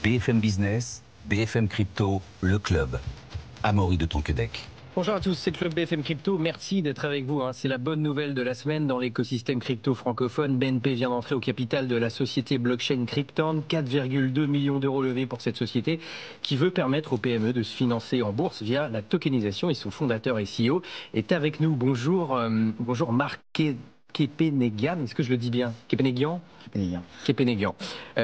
BFM Business, BFM Crypto, le club. Amaury de Tonquedec. Bonjour à tous, c'est le club BFM Crypto, merci d'être avec vous. C'est la bonne nouvelle de la semaine dans l'écosystème crypto francophone. BNP vient d'entrer au capital de la société blockchain Crypton, 4,2 millions d'euros levés pour cette société qui veut permettre aux PME de se financer en bourse via la tokenisation et son fondateur et CEO est avec nous. Bonjour, bonjour Marc Kepenegan, est-ce que je le dis bien? Kepenegan.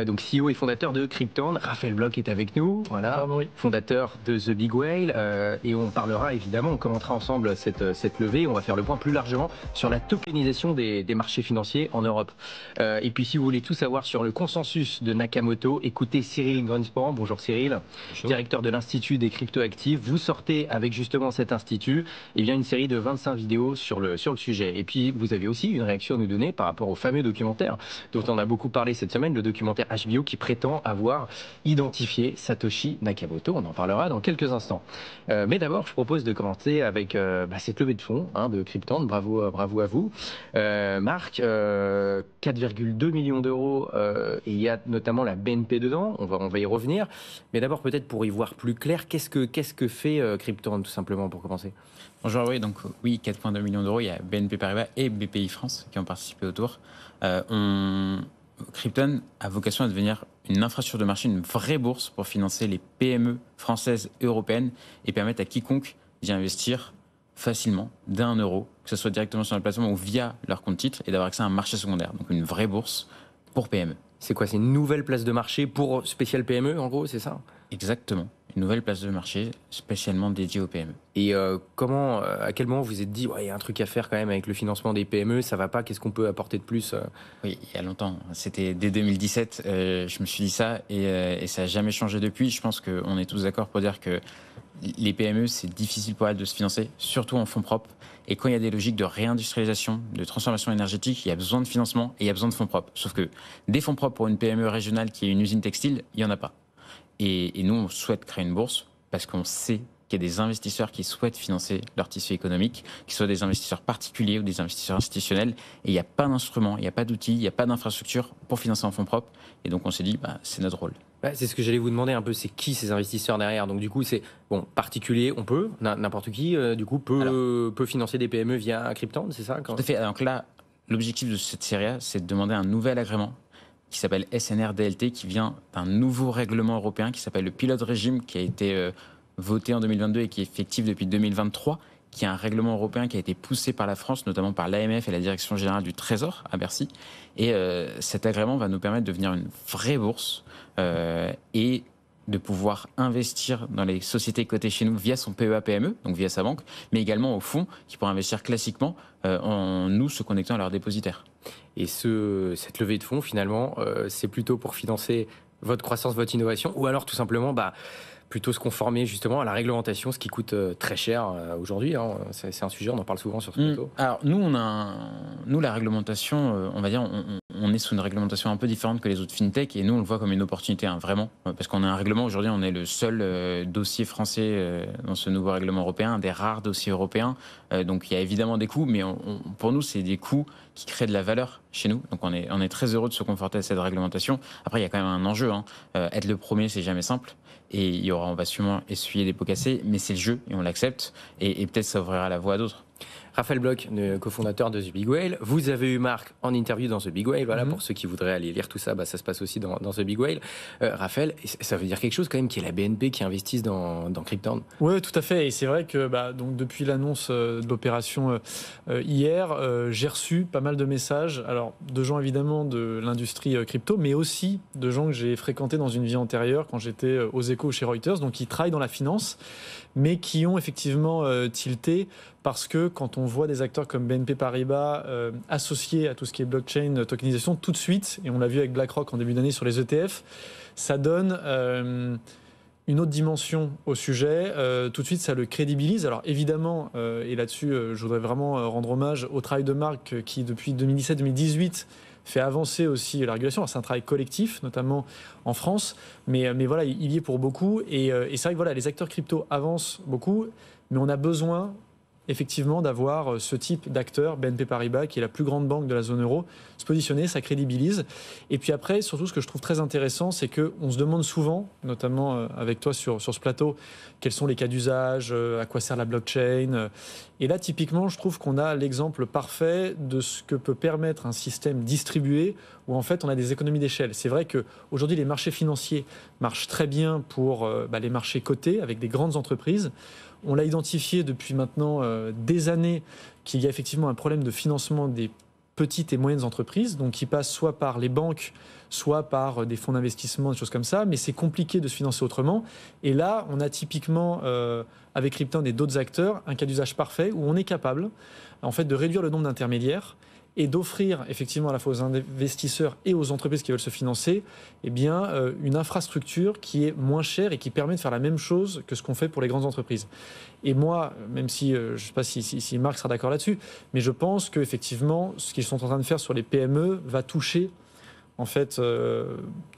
Donc CEO et fondateur de Crypton. Raphaël Bloch est avec nous, voilà, fondateur de The Big Whale, et on parlera évidemment, on commentera ensemble cette levée. On va faire le point plus largement sur la tokenisation des marchés financiers en Europe. Et puis si vous voulez tout savoir sur le consensus de Nakamoto, écoutez Cyril Greenspan. Bonjour Cyril. Bonjour. Directeur de l'Institut des crypto-actifs. Vous sortez avec justement cet institut une série de 25 vidéos sur le sujet. Et puis vous avez aussi une réaction à nous donner par rapport au fameux documentaire dont on a beaucoup parlé cette semaine, le documentaire HBO qui prétend avoir identifié Satoshi Nakamoto. On en parlera dans quelques instants. Mais d'abord, je propose de commencer avec cette levée de fonds de Crypton. Bravo à vous. Marc, 4,2 millions d'euros, et il y a notamment la BNP dedans. On va y revenir. Mais d'abord, peut-être pour y voir plus clair, qu'est-ce que fait Crypton, tout simplement, pour commencer? Bonjour, oui, donc oui, 4,2 millions d'euros, il y a BNP Paribas et BPI France qui ont participé au tour. Crypton a vocation à devenir une infrastructure de marché, une vraie bourse pour financer les PME françaises et européennes et permettre à quiconque d'y investir facilement d'1 euro, que ce soit directement sur la plateforme ou via leur compte titre, et d'avoir accès à un marché secondaire. Donc une vraie bourse pour PME. C'est quoi? C'est une nouvelle place de marché pour spécial PME, en gros, c'est ça? Exactement. Une nouvelle place de marché spécialement dédiée aux PME. Et à quel moment vous vous êtes dit, il y a un truc à faire quand même avec le financement des PME, ça va pas, qu'est-ce qu'on peut apporter de plus? Oui, il y a longtemps. C'était dès 2017, je me suis dit ça, et ça n'a jamais changé depuis. Je pense qu'on est tous d'accord pour dire que les PME, c'est difficile pour elles de se financer, surtout en fonds propres. Et quand il y a des logiques de réindustrialisation, de transformation énergétique, il y a besoin de financement et il y a besoin de fonds propres. Sauf que des fonds propres pour une PME régionale qui est une usine textile, il n'y en a pas. Et nous, on souhaite créer une bourse parce qu'on sait qu'il y a des investisseurs qui souhaitent financer leur tissu économique, qu'ils soient des investisseurs particuliers ou des investisseurs institutionnels. Et il n'y a pas d'instrument, il n'y a pas d'outils, il n'y a pas d'infrastructure pour financer en fonds propres. Et donc, on s'est dit, c'est notre rôle. C'est ce que j'allais vous demander un peu, c'est qui ces investisseurs derrière? Donc du coup, c'est particulier, on peut, n'importe qui, du coup, peut financer des PME via Crypton, c'est ça? Tout à fait. Donc là, l'objectif de cette série A, c'est de demander un nouvel agrément qui s'appelle SNR-DLT, qui vient d'un nouveau règlement européen qui s'appelle le Pilot Régime, qui a été voté en 2022 et qui est effectif depuis 2023, qui est un règlement européen qui a été poussé par la France, notamment par l'AMF et la Direction Générale du Trésor à Bercy. Et cet agrément va nous permettre de devenir une vraie bourse et de pouvoir investir dans les sociétés cotées chez nous via son PEA-PME, donc via sa banque, mais également au fonds qui pourra investir classiquement en nous se connectant à leurs dépositaires. Et cette levée de fonds, finalement, c'est plutôt pour financer votre croissance, votre innovation, ou alors tout simplement plutôt se conformer justement à la réglementation, ce qui coûte très cher aujourd'hui. C'est un sujet, on en parle souvent sur ce plateau. Alors nous, la réglementation, on va dire, on est sous une réglementation un peu différente que les autres fintech, et nous on le voit comme une opportunité, vraiment, parce qu'on a un règlement. Aujourd'hui, on est le seul dossier français dans ce nouveau règlement européen, un des rares dossiers européens. Donc il y a évidemment des coûts, mais pour nous, c'est des coûts qui créent de la valeur chez nous. Donc on est très heureux de se conforter à cette réglementation. Après, il y a quand même un enjeu. Être le premier, c'est jamais simple. Et on va sûrement essuyer des pots cassés, mais c'est le jeu et on l'accepte. Et peut-être ça ouvrira la voie à d'autres. Raphaël Bloch, cofondateur de The Big Whale. Vous avez eu Marc en interview dans The Big Whale. Voilà, pour ceux qui voudraient aller lire tout ça, ça se passe aussi dans The Big Whale. Raphaël, ça veut dire quelque chose quand même qu'il y ait la BNP qui investisse dans Crypton. Oui, tout à fait. Et c'est vrai que donc depuis l'annonce de l'opération hier, j'ai reçu pas mal de messages. Alors, de gens évidemment de l'industrie crypto, mais aussi de gens que j'ai fréquentés dans une vie antérieure quand j'étais aux Échos chez Reuters, donc qui travaillent dans la finance, mais qui ont effectivement tilté parce que quand on voit des acteurs comme BNP Paribas associés à tout ce qui est blockchain, tokenisation, tout de suite, et on l'a vu avec BlackRock en début d'année sur les ETF, ça donne une autre dimension au sujet. Tout de suite, ça le crédibilise. Alors évidemment, et là-dessus, je voudrais vraiment rendre hommage au travail de Marc qui, depuis 2017-2018, fait avancer aussi la régulation. Alors, c'est un travail collectif, notamment en France, mais voilà, il y est pour beaucoup. Et c'est vrai que voilà, les acteurs crypto avancent beaucoup, mais on a besoin effectivement d'avoir ce type d'acteur, BNP Paribas, qui est la plus grande banque de la zone euro, se positionner, ça crédibilise. Et puis après, surtout, ce que je trouve très intéressant, c'est qu'on se demande souvent, notamment avec toi sur ce plateau, quels sont les cas d'usage, à quoi sert la blockchain. Et là, typiquement, je trouve qu'on a l'exemple parfait de ce que peut permettre un système distribué où en fait on a des économies d'échelle. C'est vrai qu'aujourd'hui, les marchés financiers marchent très bien pour les marchés cotés avec des grandes entreprises. On l'a identifié depuis maintenant des années qu'il y a effectivement un problème de financement des petites et moyennes entreprises, donc qui passent soit par les banques, soit par des fonds d'investissement, des choses comme ça, mais c'est compliqué de se financer autrement. Et là, on a typiquement, avec Crypton et d'autres acteurs, un cas d'usage parfait où on est capable en fait, de réduire le nombre d'intermédiaires et d'offrir effectivement à la fois aux investisseurs et aux entreprises qui veulent se financer une infrastructure qui est moins chère et qui permet de faire la même chose que ce qu'on fait pour les grandes entreprises. Et moi, même si je ne sais pas si Marc sera d'accord là-dessus, mais je pense qu'effectivement, ce qu'ils sont en train de faire sur les PME va toucher en fait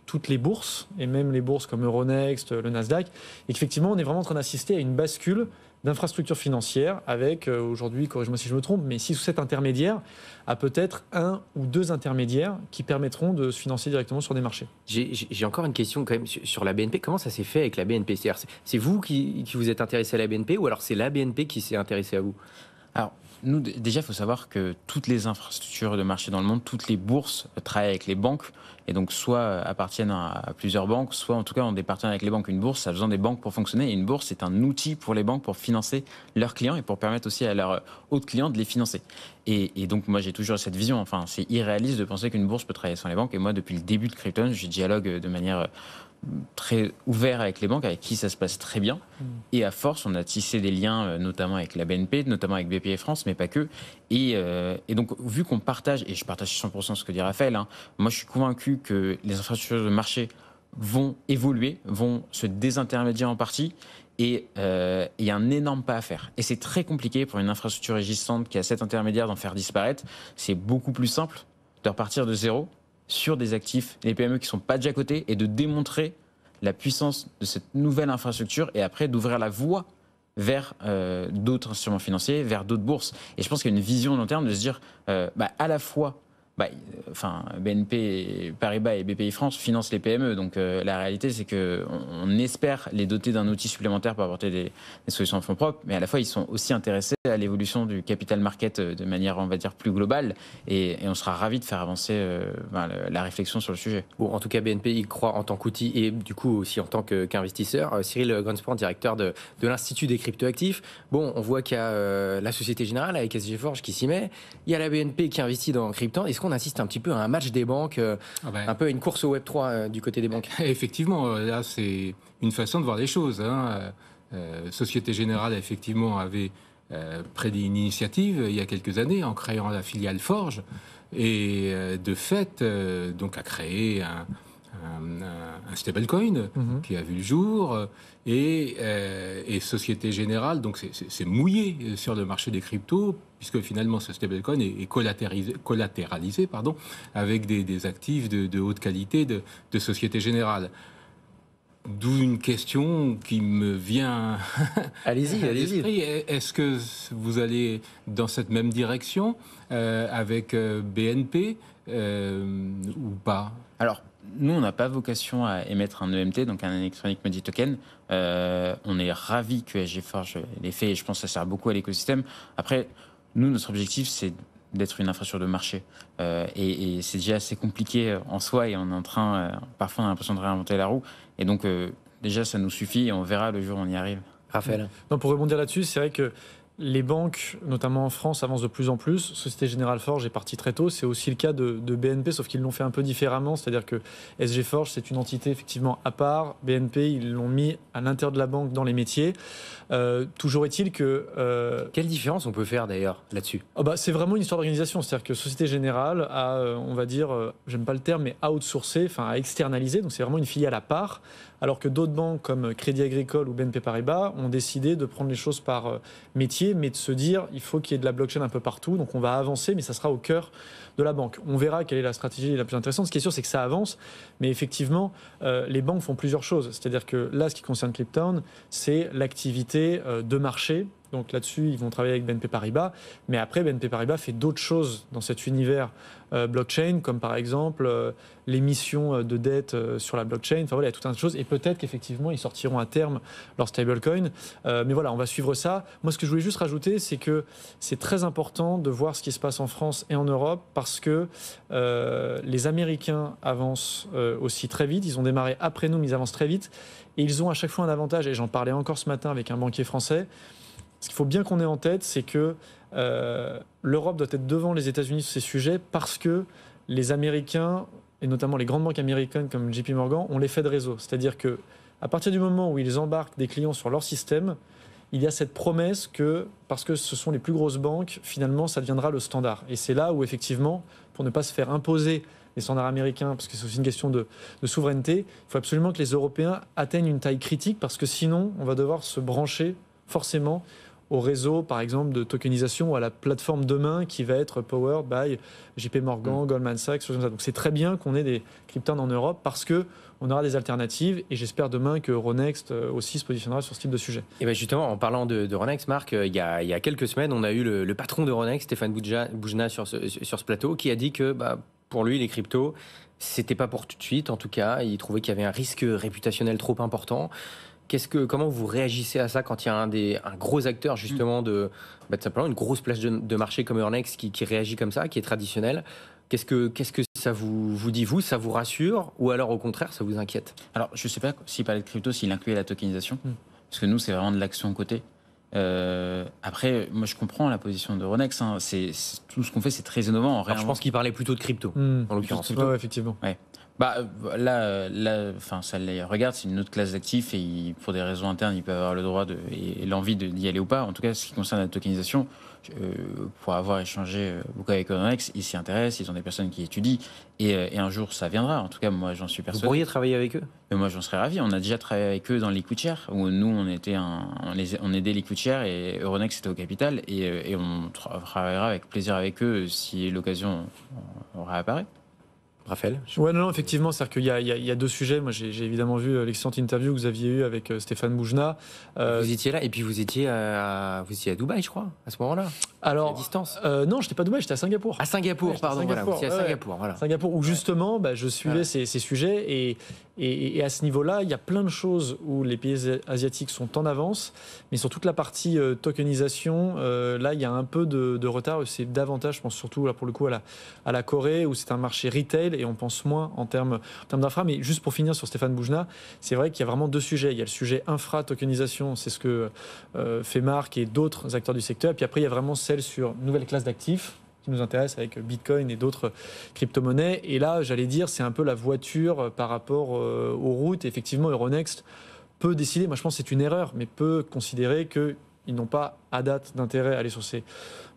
toutes les bourses, et même les bourses comme Euronext, le Nasdaq, et qu'effectivement, on est vraiment en train d'assister à une bascule d'infrastructures financières avec, aujourd'hui, corrige-moi si je me trompe, mais 6 ou 7 intermédiaires à peut-être 1 ou 2 intermédiaires qui permettront de se financer directement sur des marchés. J'ai encore une question quand même sur la BNP. Comment ça s'est fait avec la BNP? C'est vous qui vous êtes intéressé à la BNP ou alors c'est la BNP qui s'est intéressée à vous? Alors, nous, déjà, il faut savoir que toutes les infrastructures de marché dans le monde, toutes les bourses travaillent avec les banques et donc soit appartiennent à plusieurs banques, soit en tout cas ont des partenaires avec les banques. Une bourse, ça a besoin des banques pour fonctionner et une bourse, c'est un outil pour les banques pour financer leurs clients et pour permettre aussi à leurs autres clients de les financer. Et donc, moi, j'ai toujours cette vision. Enfin, c'est irréaliste de penser qu'une bourse peut travailler sans les banques. Et moi, depuis le début de Crypton, je dialogue de manière très ouvert avec les banques, avec qui ça se passe très bien. Et à force, on a tissé des liens, notamment avec la BNP, notamment avec BPI France, mais pas que. Et donc, vu qu'on partage, et je partage 100% ce que dit Raphaël, moi je suis convaincu que les infrastructures de marché vont évoluer, vont se désintermédier en partie. Et il y a un énorme pas à faire. Et c'est très compliqué pour une infrastructure existante qui a 7 intermédiaires d'en faire disparaître. C'est beaucoup plus simple de repartir de zéro sur des actifs, les PME qui ne sont pas déjà cotés, et de démontrer la puissance de cette nouvelle infrastructure et après d'ouvrir la voie vers d'autres instruments financiers, vers d'autres bourses. Et je pense qu'il y a une vision long terme de se dire à la fois BNP Paribas et BPI France financent les PME. Donc la réalité, c'est qu'on espère les doter d'un outil supplémentaire pour apporter des solutions en fonds propres, mais à la fois, ils sont aussi intéressés à l'évolution du capital market de manière, on va dire, plus globale. Et on sera ravis de faire avancer la réflexion sur le sujet. Bon, en tout cas, BNP y croit en tant qu'outil et du coup aussi en tant qu'investisseur. Cyril Grunsport, directeur de l'Institut des cryptoactifs. Bon, on voit qu'il y a la Société Générale avec SG Forge qui s'y met. Il y a la BNP qui investit dans Crypton. Est-ce qu'on assiste un petit peu à un match des banques, un peu à une course au Web3 du côté des banques? Effectivement, là, c'est une façon de voir les choses. Société Générale, effectivement, avait pris une initiative il y a quelques années en créant la filiale Forge et de fait, donc a créé un stablecoin qui a vu le jour et Société Générale, donc c'est mouillé sur le marché des cryptos puisque finalement ce stablecoin est collatéralisé avec des actifs de haute qualité de Société Générale. D'où une question qui me vient allez-y. Est-ce que vous allez dans cette même direction avec BNP ou pas? Alors, nous, on n'a pas vocation à émettre un EMT, donc un Electronic Money Token. On est ravis que SG Forge l'ait fait et je pense que ça sert beaucoup à l'écosystème. Après, nous, notre objectif, c'est d'être une infrastructure de marché. Et c'est déjà assez compliqué en soi et on est en train, parfois on a l'impression de réinventer la roue. Et donc, déjà, ça nous suffit et on verra le jour où on y arrive. Raphaël. Non, pour rebondir là-dessus, c'est vrai que les banques, notamment en France, avancent de plus en plus. Société Générale Forge est partie très tôt. C'est aussi le cas de BNP, sauf qu'ils l'ont fait un peu différemment. C'est-à-dire que SG Forge, c'est une entité effectivement à part. BNP, ils l'ont mis à l'intérieur de la banque dans les métiers. Toujours est-il que... Quelle différence on peut faire d'ailleurs là-dessus? C'est vraiment une histoire d'organisation. C'est-à-dire que Société Générale a, on va dire, j'aime pas le terme, mais outsourcé, a externalisé. Donc c'est vraiment une filiale à part. Alors que d'autres banques comme Crédit Agricole ou BNP Paribas ont décidé de prendre les choses par métier, mais de se dire il faut qu'il y ait de la blockchain un peu partout. Donc on va avancer, mais ça sera au cœur de la banque. On verra quelle est la stratégie la plus intéressante. Ce qui est sûr, c'est que ça avance, mais effectivement, les banques font plusieurs choses. C'est-à-dire que là, ce qui concerne Crypton, c'est l'activité de marché Donc là-dessus, ils vont travailler avec BNP Paribas. Mais après, BNP Paribas fait d'autres choses dans cet univers blockchain, comme par exemple l'émission de dette sur la blockchain. Enfin voilà, il y a tout un tas de choses. Et peut-être qu'effectivement, ils sortiront à terme leur stablecoin. Mais voilà, on va suivre ça. Moi, ce que je voulais juste rajouter, c'est que c'est très important de voir ce qui se passe en France et en Europe parce que les Américains avancent aussi très vite. Ils ont démarré après nous, mais ils avancent très vite. Et ils ont à chaque fois un avantage. Et j'en parlais encore ce matin avec un banquier français. Ce qu'il faut bien qu'on ait en tête, c'est que l'Europe doit être devant les États-Unis sur ces sujets parce que les Américains, et notamment les grandes banques américaines comme JP Morgan, ont l'effet de réseau. C'est-à-dire qu'à partir du moment où ils embarquent des clients sur leur système, il y a cette promesse que, parce que ce sont les plus grosses banques, finalement, ça deviendra le standard. Et c'est là où, effectivement, pour ne pas se faire imposer les standards américains, parce que c'est aussi une question de souveraineté, il faut absolument que les Européens atteignent une taille critique, parce que sinon, on va devoir se brancher forcément au réseau, par exemple, de tokenisation ou à la plateforme demain qui va être powered by JP Morgan, Goldman Sachs, choses comme ça. Donc c'est très bien qu'on ait des cryptons en Europe parce que on aura des alternatives et j'espère demain que Euronext aussi se positionnera sur ce type de sujet. Et bien justement, en parlant de Euronext, Marc, il y a quelques semaines, on a eu le patron d'Euronext, Stéphane Boujna, sur ce plateau, qui a dit que pour lui, les cryptos, c'était pas pour tout de suite. En tout cas, il trouvait qu'il y avait un risque réputationnel trop important. Comment vous réagissez à ça quand il y a un gros acteur justement de simplement une grosse place de marché comme Euronext qui réagit comme ça, qui est traditionnel? Qu'est-ce que ça vous dit, vous? Ça vous rassure ou alors au contraire ça vous inquiète? Alors je ne sais pas s'il parlait de crypto, s'il incluait la tokenisation, parce que nous c'est vraiment de l'action côté. Après, moi je comprends la position d'Euronext. C'est tout ce qu'on fait, c'est très innovant. Alors, je pense qu'il parlait plutôt de crypto en l'occurrence. Ouais, effectivement. Ouais. Là, enfin, ça les regarde, c'est une autre classe d'actifs et pour des raisons internes, ils peuvent avoir le droit et l'envie d'y aller ou pas. En tout cas, ce qui concerne la tokenisation, pour avoir échangé beaucoup avec Euronext, ils s'y intéressent, ils ont des personnes qui étudient et un jour ça viendra. En tout cas, moi j'en suis persuadé. Vous pourriez travailler avec eux? Mais moi j'en serais ravi. On a déjà travaillé avec eux dans Liquid Share où nous on aidait Liquid Share et Euronext était au capital et on travaillera avec plaisir avec eux si l'occasion réapparaît. Raphaël? Ouais, non, effectivement, c'est-à-dire qu'il y a deux sujets. Moi, j'ai évidemment vu l'excellente interview que vous aviez eue avec Stéphane Boujna. Vous étiez là, et puis vous étiez à Dubaï, je crois, à ce moment-là. Alors, à distance. Non, j'étais pas à Dubaï, j'étais à Singapour. À Singapour, ouais, pardon, Singapour, voilà. Vous étiez à Singapour, ouais. voilà. Singapour, où justement, je suivais ces sujets et à ce niveau-là, il y a plein de choses où les pays asiatiques sont en avance, mais sur toute la partie tokenisation, là, il y a un peu de retard. C'est davantage, je pense surtout là pour le coup à la Corée, où c'est un marché retail et on pense moins en termes d'infra. Mais juste pour finir sur Stéphane Boujna, c'est vrai qu'il y a vraiment deux sujets. Il y a le sujet infra-tokenisation, c'est ce que fait Marc et d'autres acteurs du secteur. Et puis après, il y a vraiment celle sur nouvelle classe d'actifs qui nous intéresse avec Bitcoin et d'autres crypto-monnaies. Et là, j'allais dire, c'est un peu la voiture par rapport aux routes. Et effectivement, Euronext peut décider, moi je pense que c'est une erreur, mais peut considérer qu'ils n'ont pas à date d'intérêt à aller sur ces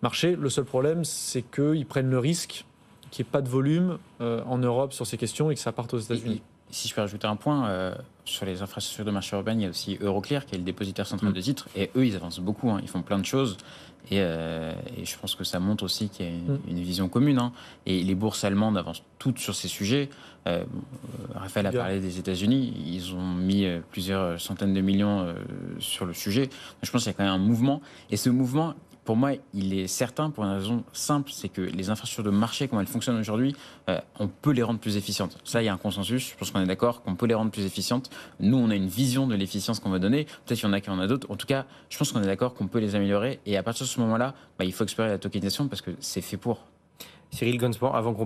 marchés. Le seul problème, c'est qu'ils prennent le risque qu'il n'y ait pas de volume en Europe sur ces questions et que ça parte aux États-Unis. Si je peux rajouter un point, sur les infrastructures de marché urbain, il y a aussi Euroclear qui est le dépositaire central de titres. Et eux, ils avancent beaucoup, ils font plein de choses. Et je pense que ça montre aussi qu'il y a une vision commune. Et les bourses allemandes avancent toutes sur ces sujets. Raphaël a parlé des États-Unis. Ils ont mis plusieurs centaines de millions sur le sujet. Je pense qu'il y a quand même un mouvement. Et ce mouvement, pour moi, il est certain pour une raison simple, c'est que les infrastructures de marché, comme elles fonctionnent aujourd'hui, on peut les rendre plus efficientes. Ça, il y a un consensus. Je pense qu'on est d'accord qu'on peut les rendre plus efficientes. Nous, on a une vision de l'efficience qu'on veut donner. Peut-être qu'il y en a qui en a d'autres. En tout cas, je pense qu'on est d'accord qu'on peut les améliorer. Et à partir de ce moment-là, il faut explorer la tokenisation parce que c'est fait pour. Cyril Gonspan, avant qu'on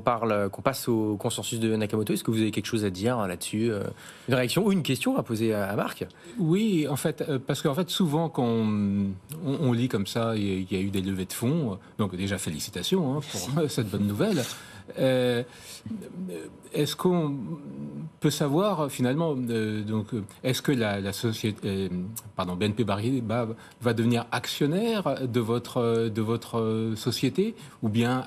passe au consensus de Nakamoto, est-ce que vous avez quelque chose à dire là-dessus? Une réaction ou une question à poser à Marc? Oui, en fait, parce qu'en fait, souvent, quand on lit comme ça, il y a eu des levées de fonds. Donc, déjà, félicitations pour cette bonne nouvelle. Est-ce qu'on peut savoir, finalement, est-ce que la société, BNP Paribas va devenir actionnaire de votre société ou bien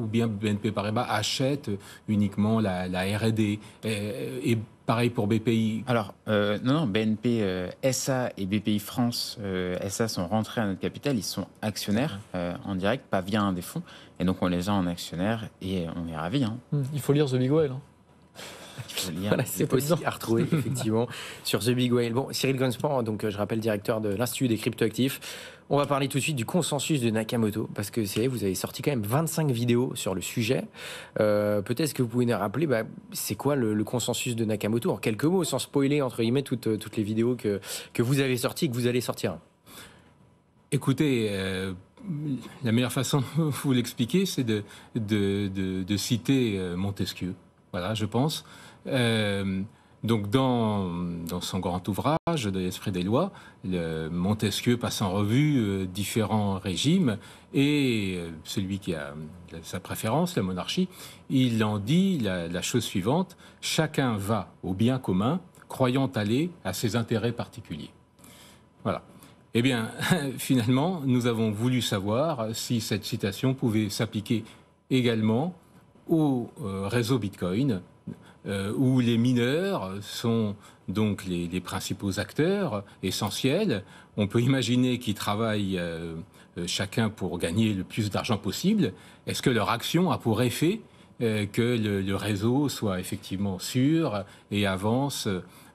BNP Paribas achète uniquement la R&D et pareil pour BPI? Alors, non, BNP SA et BPI France SA sont rentrés à notre capital, ils sont actionnaires en direct, pas via un des fonds. Et donc, on les a en actionnaires et on est ravis. Il faut lire The Big Whale. Voilà, c'est aussi à retrouver effectivement sur The Big Whale. Bon, Cyril Gonspan, donc je rappelle directeur de l'Institut des cryptoactifs. On va parler tout de suite du consensus de Nakamoto, parce que c'est vous avez sorti quand même 25 vidéos sur le sujet. Peut-être que vous pouvez nous rappeler, c'est quoi le consensus de Nakamoto en quelques mots, sans spoiler entre guillemets toutes les vidéos que vous avez sorties et que vous allez sortir. Écoutez, la meilleure façon de vous l'expliquer, c'est de citer Montesquieu. Voilà, je pense. Donc, dans son grand ouvrage de l'Esprit des lois, Montesquieu passe en revue différents régimes et celui qui a sa préférence, la monarchie, il en dit la chose suivante: chacun va au bien commun, croyant aller à ses intérêts particuliers. Voilà. Eh bien, finalement, nous avons voulu savoir si cette citation pouvait s'appliquer également au réseau Bitcoin, où les mineurs sont donc les principaux acteurs essentiels. On peut imaginer qu'ils travaillent chacun pour gagner le plus d'argent possible. Est-ce que leur action a pour effet que le réseau soit effectivement sûr et avance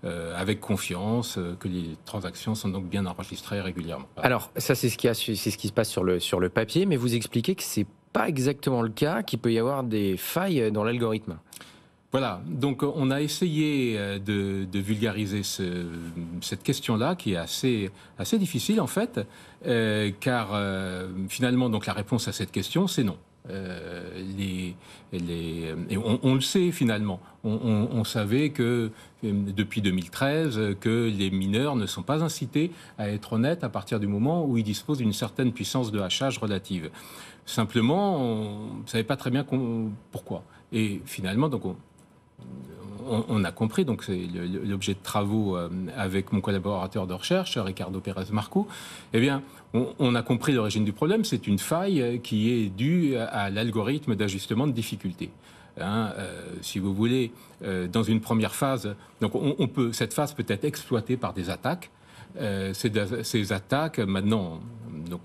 avec confiance, que les transactions sont donc bien enregistrées régulièrement? Voilà. Alors, ça, c'est ce qui se passe sur le papier, mais vous expliquez que c'est pas exactement le cas, qu'il peut y avoir des failles dans l'algorithme. Voilà, donc on a essayé de vulgariser cette question-là, qui est assez difficile en fait, car finalement donc la réponse à cette question, c'est non. Et on le sait finalement. On savait que depuis 2013 que les mineurs ne sont pas incités à être honnêtes à partir du moment où ils disposent d'une certaine puissance de hachage relative. Simplement, on ne savait pas très bien pourquoi. Et finalement, donc on a compris, donc c'est l'objet de travaux avec mon collaborateur de recherche, Ricardo Pérez Marcou. Eh bien, on a compris l'origine du problème. C'est une faille qui est due à l'algorithme d'ajustement de difficulté. Si vous voulez, dans une première phase, donc cette phase peut être exploitée par des attaques. Ces attaques, maintenant, donc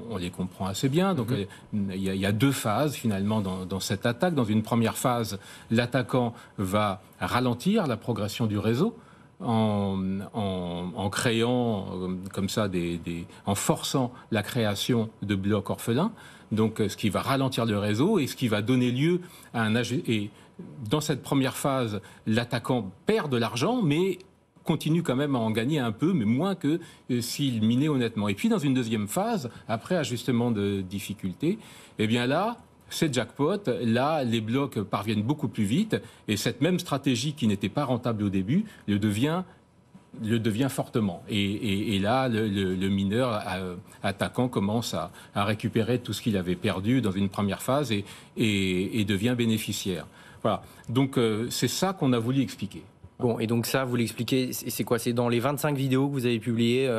on les comprend assez bien. Donc il y a deux phases finalement dans cette attaque. Dans une première phase, l'attaquant va ralentir la progression du réseau en créant comme ça en forçant la création de blocs orphelins. Donc ce qui va ralentir le réseau et ce qui va donner lieu à et dans cette première phase, l'attaquant perd de l'argent, mais continue quand même à en gagner un peu, mais moins que s'il minait honnêtement. Et puis dans une deuxième phase, après ajustement de difficulté, eh bien là, c'est jackpot. Là, les blocs parviennent beaucoup plus vite, et cette même stratégie qui n'était pas rentable au début le devient fortement. Et là, le mineur attaquant commence à récupérer tout ce qu'il avait perdu dans une première phase et devient bénéficiaire. Voilà. Donc c'est ça qu'on a voulu expliquer. Bon, et donc ça, vous l'expliquez, c'est quoi? C'est dans les 25 vidéos que vous avez publiées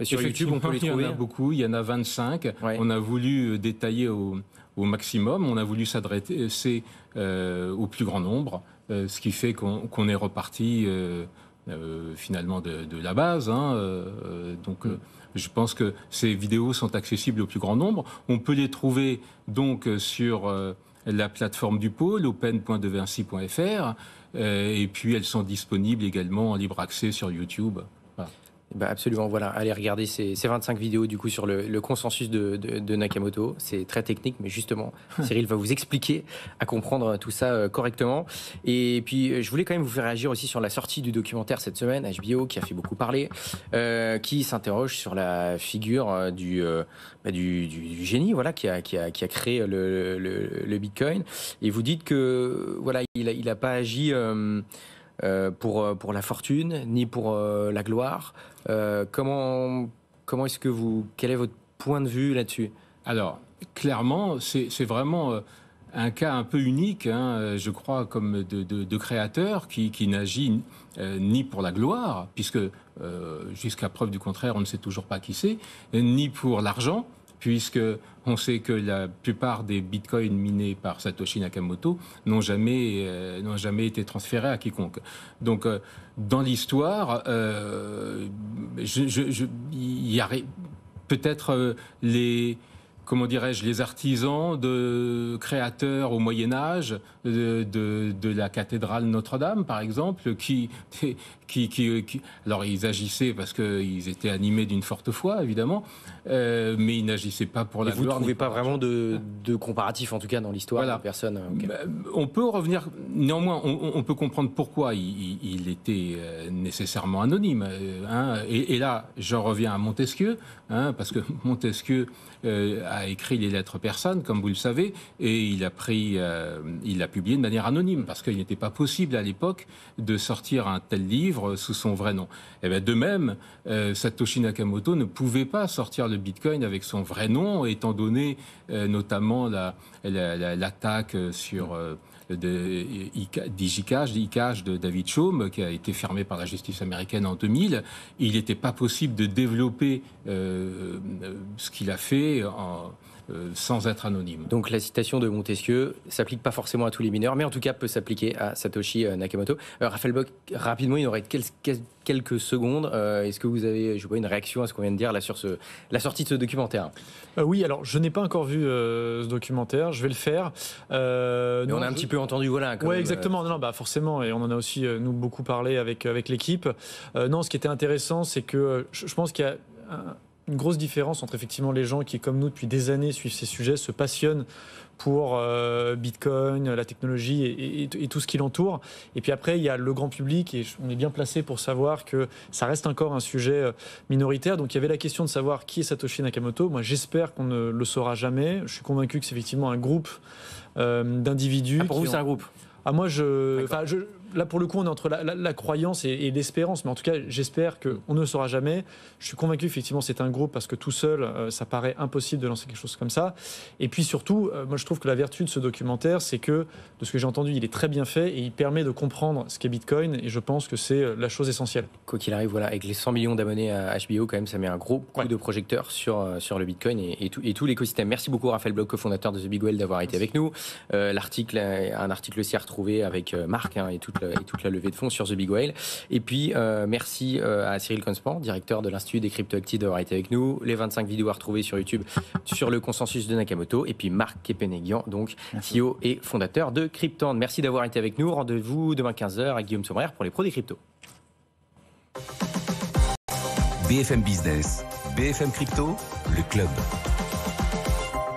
sur YouTube, on peut les trouver? Il y en a beaucoup, il y en a 25. Ouais. On a voulu détailler au maximum, on a voulu s'adresser au plus grand nombre, ce qui fait qu'on est reparti finalement de la base. Je pense que ces vidéos sont accessibles au plus grand nombre. On peut les trouver donc sur la plateforme du pôle, open.devinci.fr, et puis elles sont disponibles également en libre accès sur YouTube. Voilà. Absolument, voilà. Allez regarder ces 25 vidéos du coup sur le consensus de Nakamoto. C'est très technique, mais justement, Cyril va vous expliquer à comprendre tout ça correctement. Et puis, je voulais quand même vous faire réagir aussi sur la sortie du documentaire cette semaine, HBO, qui a fait beaucoup parler, qui s'interroge sur la figure du génie, voilà, qui a créé le Bitcoin. Et vous dites que voilà, il a pas agi pour la fortune ni pour la gloire. Comment est-ce que quel est votre point de vue là-dessus? Alors, clairement, c'est vraiment un cas un peu unique, je crois, comme de créateur qui n'agit ni pour la gloire, puisque jusqu'à preuve du contraire, on ne sait toujours pas qui c'est, ni pour l'argent, puisque on sait que la plupart des bitcoins minés par Satoshi Nakamoto n'ont jamais été transférés à quiconque. Donc, dans l'histoire, il y a peut-être comment dirais-je, les artisans de créateurs au Moyen-Âge de la cathédrale Notre-Dame, par exemple, qui alors ils agissaient parce qu'ils étaient animés d'une forte foi, évidemment, mais ils n'agissaient pas pour la gloire. Vous ne trouvez pas vraiment de comparatif, en tout cas, dans l'histoire de personne. Okay. On peut revenir, néanmoins, on peut comprendre pourquoi il était nécessairement anonyme. Et là, j'en reviens à Montesquieu, parce que Montesquieu a écrit les lettres persanes, comme vous le savez, et il l'a publié de manière anonyme, parce qu'il n'était pas possible à l'époque de sortir un tel livre sous son vrai nom. Et bien, de même, Satoshi Nakamoto ne pouvait pas sortir le Bitcoin avec son vrai nom, étant donné notamment l'attaque sur d'Icache de David Chaum, qui a été fermé par la justice américaine en 2000. Il n'était pas possible de développer ce qu'il a fait sans être anonyme. Donc la citation de Montesquieu s'applique pas forcément à tous les mineurs, mais en tout cas peut s'appliquer à Satoshi Nakamoto. Raphaël Bock, rapidement, il nous reste quelques secondes. Est-ce que vous avez, je sais pas, une réaction à ce qu'on vient de dire là sur la sortie de ce documentaire? Oui, alors je n'ai pas encore vu ce documentaire, je vais le faire. Mais on a un petit peu entendu, voilà. Oui, exactement. Non, forcément, et on en a aussi nous beaucoup parlé avec l'équipe. Non, ce qui était intéressant, c'est que je pense qu'il y a une grosse différence entre effectivement les gens qui, comme nous, depuis des années suivent ces sujets, se passionnent pour Bitcoin, la technologie et tout ce qui l'entoure. Et puis après, il y a le grand public et on est bien placé pour savoir que ça reste encore un sujet minoritaire. Donc il y avait la question de savoir qui est Satoshi Nakamoto. Moi, j'espère qu'on ne le saura jamais. Je suis convaincu que c'est effectivement un groupe d'individus. Pour vous, c'est un groupe? Moi, là, pour le coup, on est entre la croyance et l'espérance, mais en tout cas, j'espère qu'on ne le saura jamais. Je suis convaincu, effectivement, c'est un groupe parce que tout seul, ça paraît impossible de lancer quelque chose comme ça. Et puis surtout, moi, je trouve que la vertu de ce documentaire, c'est que, de ce que j'ai entendu, il est très bien fait et il permet de comprendre ce qu'est Bitcoin. Et je pense que c'est la chose essentielle. Quoi qu'il arrive, voilà, avec les 100 millions d'abonnés à HBO, quand même, ça met un gros coup de projecteur sur le Bitcoin et tout l'écosystème. Merci beaucoup, Raphaël Bock, cofondateur de The Big Whale, d'avoir été avec nous. Un article aussi à retrouver avec Marc et toute la levée de fonds sur The Big Whale. Et puis, merci à Cyril Conspan, directeur de l'Institut des Cryptoactifs, d'avoir été avec nous. Les 25 vidéos à retrouver sur YouTube sur le consensus de Nakamoto. Et puis, Marc Kepenegian, donc CEO et fondateur de Cryptand. Merci d'avoir été avec nous. Rendez-vous demain 15h avec Guillaume Sommerer pour les pros des cryptos. BFM Business, BFM Crypto, le club.